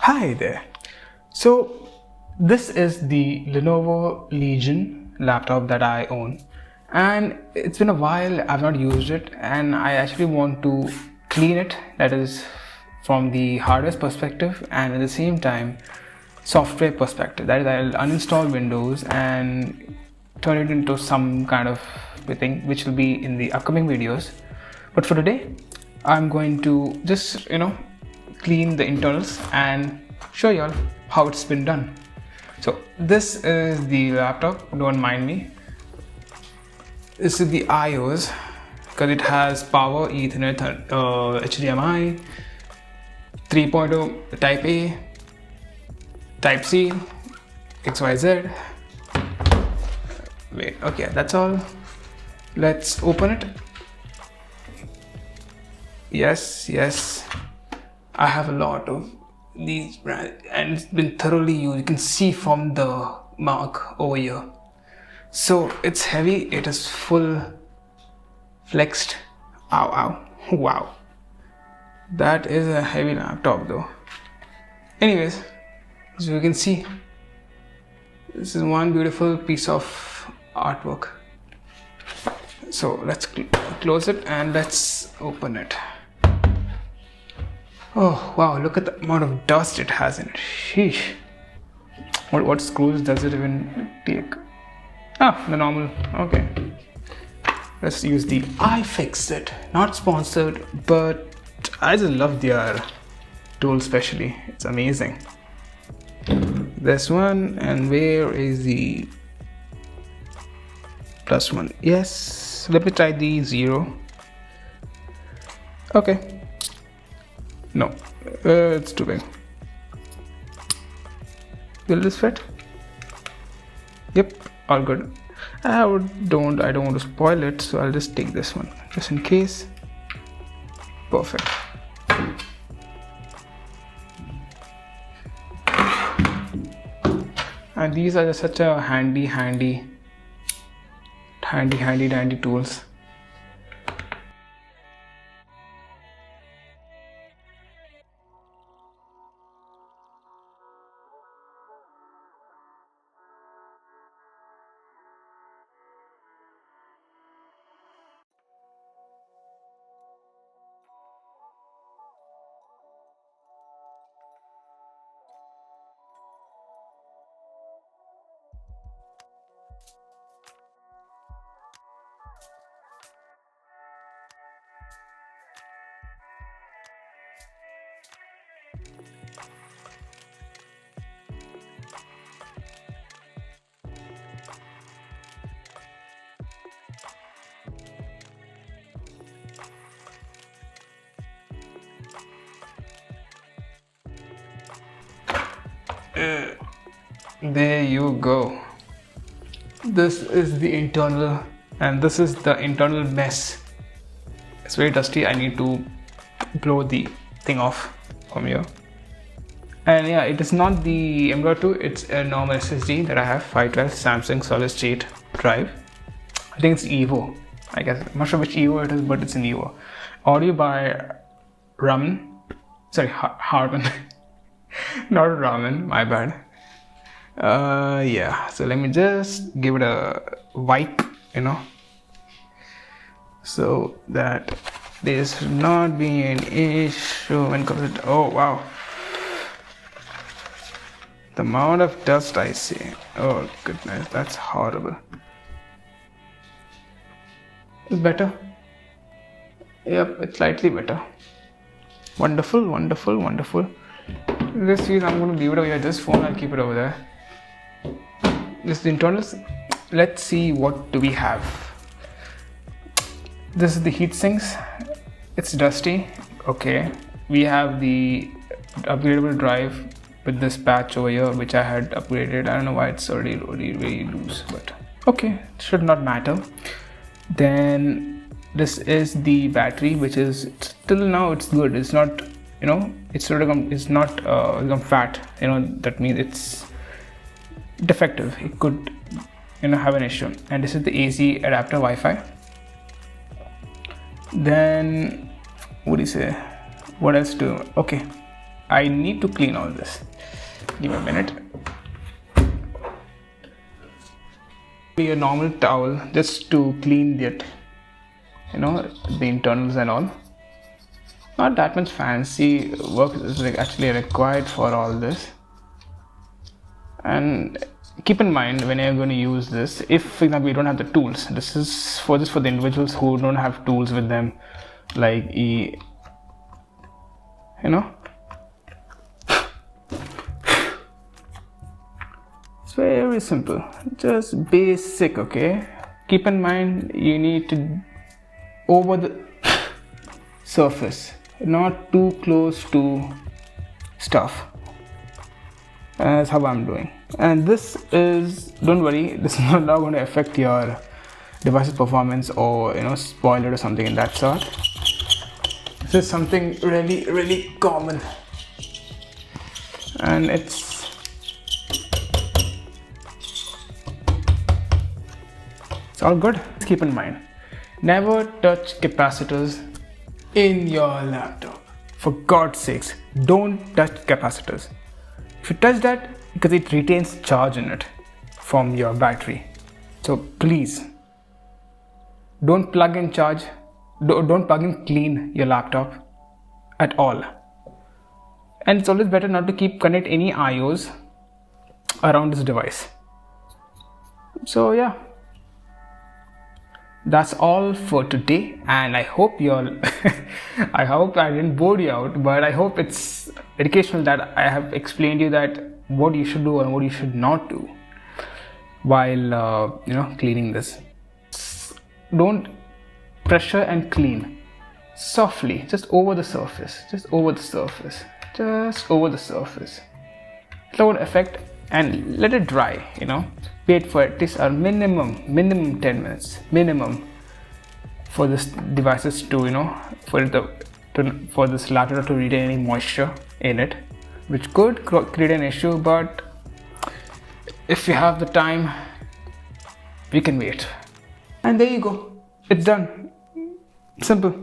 Hi there. So this is the Lenovo Legion laptop that I own, and it's been a while I've not used it, and I actually want to clean it, that is from the hardware perspective and at the same time software perspective, that is I'll uninstall Windows and turn it into some kind of thing which will be in the upcoming videos. But for today I'm going to just clean the internals and show you all how it's been done. So this is the laptop, don't mind me. This is the IOS because it has power, Ethernet, HDMI, 3.0 Type A, Type C, XYZ. Wait, okay, that's all. Let's open it. Yes, I have a lot of these brands and it's been thoroughly used. You can see from the mark over here. So it's heavy, it is full flexed. Ow, wow. That is a heavy laptop though. Anyways, as you can see, this is one beautiful piece of artwork. So let's close it and let's open it. Oh wow, look at the amount of dust it has in it. Sheesh. What screws does it even take? The normal. Okay. Let's use the iFixit. Not sponsored, but I just love their tool especially. It's amazing. This one, and where is the plus one? Yes, let me try the 0. Okay. No, it's too big. Will this fit? Yep, all good. I don't want to spoil it, so I'll just take this one just in case. Perfect. And these are just such a handy tools. There you go. This is the internal, and this is the internal mess. It's very dusty. I need to blow the thing off from here. And yeah, it is not the M.2, it's a normal SSD that I have, 512 Samsung solid state drive. I think it's Evo. I guess I'm not sure which Evo it is, but it's an Evo. Audio by Harman. Not Ramen, my bad. Yeah, so let me just give it a wipe, so that there should not be an issue when it comes to, oh wow, the amount of dust I see. Oh goodness, that's horrible. It's better. Yep, it's slightly better. Wonderful. This is, I'm going to leave it over here. This phone, I'll keep it over there. This is the internals. Let's see what do we have. This is the heat sinks. It's dusty. Okay. We have the upgradable drive with this patch over here, which I had upgraded. I don't know why it's already really loose, but okay, it should not matter. Then this is the battery, which is till now it's good. It's not, it's not become fat. That means it's defective. It could have an issue. And this is the AC adapter Wi-Fi. Then what do you say? What else do? Okay, I need to clean all this. Give me a minute. A normal towel just to clean it, the internals and all. Not that much fancy work is actually required for all this. And keep in mind when you're going to use this, if for example you don't have the tools, this is for the individuals who don't have tools with them, like it's very simple, just basic. Okay, keep in mind you need to over the surface, not too close to stuff. That's how I'm doing. And this is, don't worry, this is not going to affect your device's performance or spoil it or something in that sort. This is something really common, and it's all good. Keep in mind, never touch capacitors in your laptop. For God's sakes, don't touch capacitors. If you touch that, because it retains charge in it from your battery. So please, don't plug in charge, don't plug in clean your laptop at all. And it's always better not to connect any IOs around this device. So yeah, that's all for today, and I hope I hope I didn't bore you out, but I hope it's educational that I have explained you that what you should do and what you should not do while cleaning this. Don't pressure and clean softly, just over the surface, just over the surface. It won't affect, and let it dry. Wait for at least a minimum 10 minutes minimum for this devices to for this laptop to retain any moisture in it, which could create an issue. But if you have the time, we can wait. And there you go, it's done. Simple.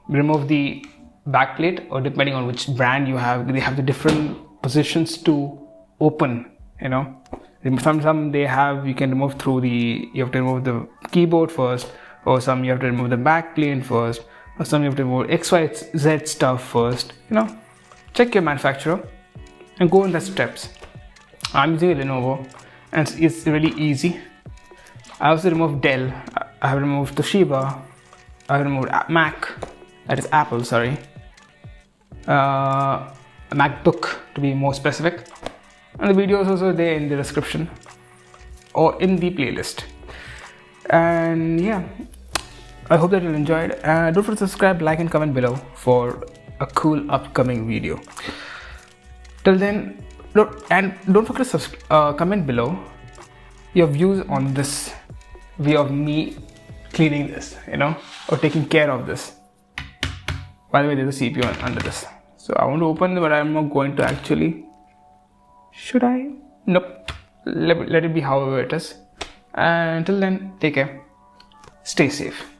Remove the back plate, or depending on which brand you have, they have the different positions to open. Some they have, you can remove through you have to remove the keyboard first, or some you have to remove the back plane first, or some you have to remove XYZ stuff first. Check your manufacturer and go in the steps. I'm using a Lenovo, and it's really easy. I also removed Dell, I have removed Toshiba, I have removed Mac, that is Apple, sorry, a MacBook to be more specific. And the video is also there in the description or in the playlist. And yeah, I hope that you enjoyed. Don't forget to subscribe, like and comment below for a cool upcoming video. Till then, don't forget to comment below your views on this way of me cleaning this, or taking care of this. By the way, there's a CPU under this. So I want to open it, but I'm not going to actually. Should I? Nope. Let it be however it is. Until then, take care. Stay safe.